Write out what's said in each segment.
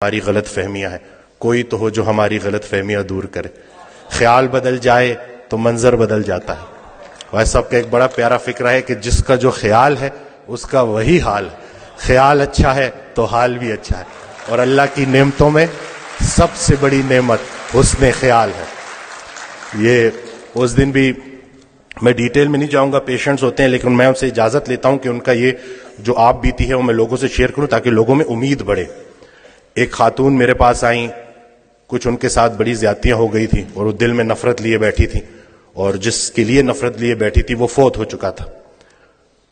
ہماری غلط فہمیاں ہیں، کوئی تو ہو جو ہماری غلط فہمیاں دور کرے۔ خیال بدل جائے تو منظر بدل جاتا ہے۔ ویسے سب کا ایک بڑا پیارا فکرہ ہے کہ جس کا جو خیال ہے اس کا وہی حال ہے۔ خیال اچھا ہے تو حال بھی اچھا ہے، اور اللہ کی نعمتوں میں سب سے بڑی نعمت حسن خیال ہے۔ یہ اس دن بھی میں ڈیٹیل میں نہیں جاؤں گا، پیشنٹس ہوتے ہیں، لیکن میں ان سے اجازت لیتا ہوں کہ ان کا یہ جو آپ بیتی ہے وہ میں لوگوں سے شیئر کروں تاکہ لوگوں میں امید بڑھے۔ ایک خاتون میرے پاس آئیں، کچھ ان کے ساتھ بڑی زیادتیاں ہو گئی تھیں اور وہ دل میں نفرت لیے بیٹھی تھیں، اور جس کے لیے نفرت لیے بیٹھی تھی وہ فوت ہو چکا تھا۔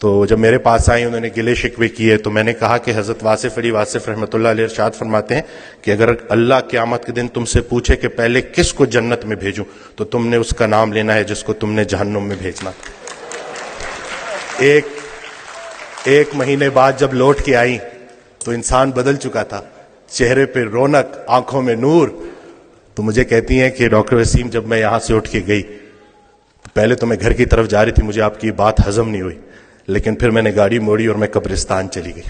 تو جب میرے پاس آئیں انہوں نے گلے شکوے کیے، تو میں نے کہا کہ حضرت واصف علی واصف رحمۃ اللہ علیہ ارشاد فرماتے ہیں کہ اگر اللہ قیامت کے دن تم سے پوچھے کہ پہلے کس کو جنت میں بھیجوں تو تم نے اس کا نام لینا ہے جس کو تم نے جہنم میں بھیجنا۔ ایک مہینے بعد جب لوٹ کے آئیں تو انسان بدل چکا تھا، چہرے پہ رونق، آنکھوں میں نور۔ تو مجھے کہتی ہیں کہ ڈاکٹر وسیم جب میں یہاں سے اٹھ کے گئی پہلے تو میں گھر کی طرف جا رہی تھی، مجھے آپ کی بات ہضم نہیں ہوئی، لیکن پھر میں نے گاڑی موڑی اور میں قبرستان چلی گئی،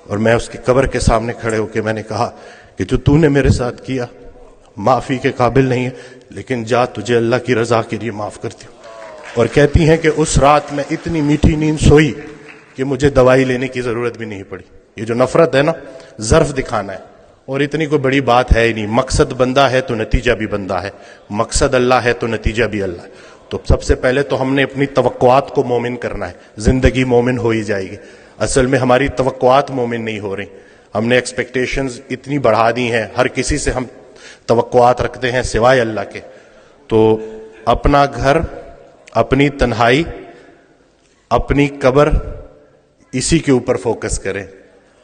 اور میں اس کی قبر کے سامنے کھڑے ہو کے میں نے کہا کہ جو تو نے میرے ساتھ کیا معافی کے قابل نہیں ہے، لیکن جا تجھے اللہ کی رضا کے لیے معاف کرتی ہوں۔ اور کہتی ہیں کہ اس رات میں اتنی میٹھی نیند سوئی کہ مجھے دوائی لینے کی ضرورت بھی نہیں پڑی۔ یہ جو نفرت ہے نا، ظرف دکھانا ہے، اور اتنی کوئی بڑی بات ہے ہی نہیں۔ مقصد بندہ ہے تو نتیجہ بھی بندہ ہے، مقصد اللہ ہے تو نتیجہ بھی اللہ ہے۔ تو سب سے پہلے تو ہم نے اپنی توقعات کو مومن کرنا ہے، زندگی مومن ہو ہی جائے گی۔ اصل میں ہماری توقعات مومن نہیں ہو رہی، ہم نے ایکسپیکٹیشنز اتنی بڑھا دی ہیں، ہر کسی سے ہم توقعات رکھتے ہیں سوائے اللہ کے۔ تو اپنا گھر، اپنی تنہائی، اپنی قبر، اسی کے اوپر فوکس کریں۔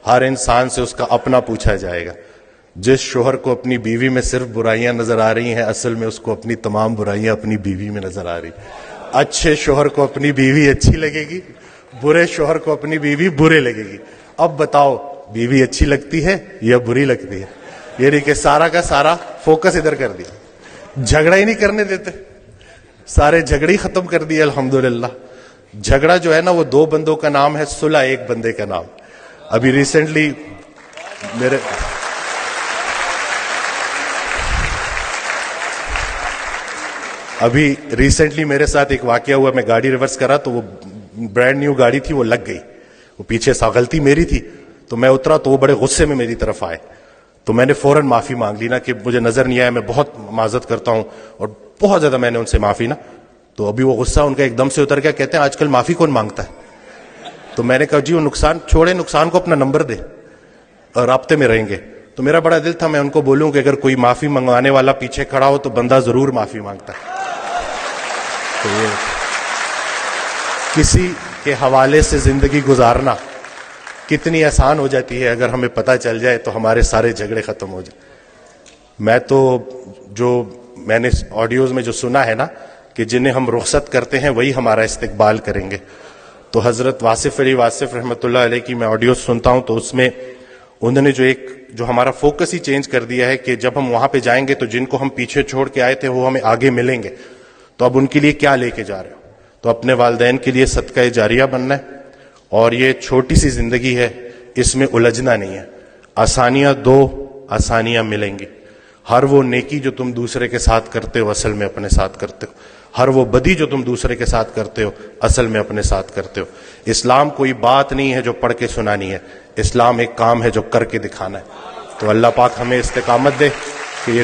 ہر انسان سے اس کا اپنا پوچھا جائے گا۔ جس شوہر کو اپنی بیوی میں صرف برائیاں نظر آ رہی ہیں، اصل میں اس کو اپنی تمام برائیاں اپنی بیوی میں نظر آ رہی ہیں۔ اچھے شوہر کو اپنی بیوی اچھی لگے گی، برے شوہر کو اپنی بیوی برے لگے گی۔ اب بتاؤ بیوی اچھی لگتی ہے یا بری لگتی ہے؟ یہ نہیں کہ سارا کا سارا فوکس ادھر کر دیا، جھگڑا ہی نہیں کرنے دیتے، سارے جھگڑے ہی ختم کر دیے الحمدللہ۔ جھگڑا جو ہے نا وہ دو بندوں کا نام ہے، صلح ایک بندے کا نام۔ ابھی ریسنٹلی میرے ساتھ ایک واقعہ ہوا، میں گاڑی ریورس کرا تو وہ برانڈ نیو گاڑی تھی، وہ لگ گئی، وہ پیچھے سا غلطی میری تھی، تو میں اترا تو وہ بڑے غصے میں میری طرف آئے، تو میں نے فوراً معافی مانگ لی نا کہ مجھے نظر نہیں آیا، میں بہت معذرت کرتا ہوں، اور بہت زیادہ میں نے ان سے معافی نا۔ تو ابھی وہ غصہ ان کا ایک دم سے اتر گیا، کہتے ہیں آج کل معافی کون مانگتا ہے؟ تو میں نے کہا جی وہ نقصان چھوڑے، نقصان کو اپنا نمبر دے اور رابطے میں رہیں گے۔ تو میرا بڑا دل تھا میں ان کو بولوں کہ اگر کوئی معافی منگوانے والا پیچھے کھڑا ہو تو بندہ ضرور معافی مانگتا ہے۔ تو یہ کسی کے حوالے سے زندگی گزارنا کتنی آسان ہو جاتی ہے، اگر ہمیں پتہ چل جائے تو ہمارے سارے جھگڑے ختم ہو جائیں۔ میں تو جو میں نے آڈیوز میں جو سنا ہے نا کہ جنہیں ہم رخصت کرتے ہیں وہی ہمارا استقبال کریں گے، تو حضرت واصف علی واصف رحمۃ اللہ علیہ کی میں آڈیوز سنتا ہوں تو اس میں انہوں نے جو ہمارا فوکس ہی چینج کر دیا ہے کہ جب ہم وہاں پہ جائیں گے تو جن کو ہم پیچھے چھوڑ کے آئے تھے وہ ہمیں آگے ملیں گے، تو اب ان کے لیے کیا لے کے جا رہے ہو؟ تو اپنے والدین کے لیے صدقہ جاریہ بننا ہے، اور یہ چھوٹی سی زندگی ہے، اس میں الجھنا نہیں ہے۔ آسانیاں دو، آسانیاں ملیں گی۔ ہر وہ نیکی جو تم دوسرے کے ساتھ کرتے ہو اصل میں اپنے ساتھ کرتے ہو، ہر وہ بدی جو تم دوسرے کے ساتھ کرتے ہو اصل میں اپنے ساتھ کرتے ہو۔ اسلام کوئی بات نہیں ہے جو پڑھ کے سنانی ہے، اسلام ایک کام ہے جو کر کے دکھانا ہے۔ تو اللہ پاک ہمیں استقامت دے کہ یہ